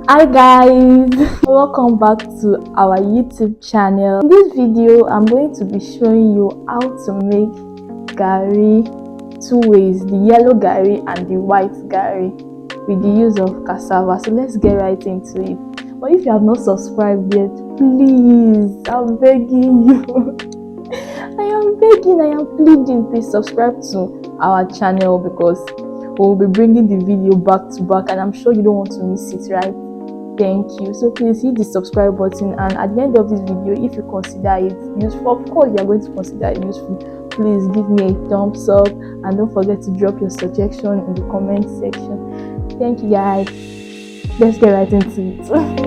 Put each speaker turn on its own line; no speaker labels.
Hi guys, welcome back to our YouTube channel. In this video I'm going to be showing you how to make garri two ways, the yellow garri and the white garri, with the use of cassava. So let's get right into it. But if you have not subscribed yet, please, I'm begging you. I am pleading, please subscribe to our channel because we'll be bringing the video back to back and I'm sure you don't want to miss it, right? Thank you. So please hit the subscribe button, and at the end of this video, if you consider it useful, of course you are going to consider it useful, please give me a thumbs up and don't forget to drop your suggestion in the comment section. Thank you guys. Let's get right into it.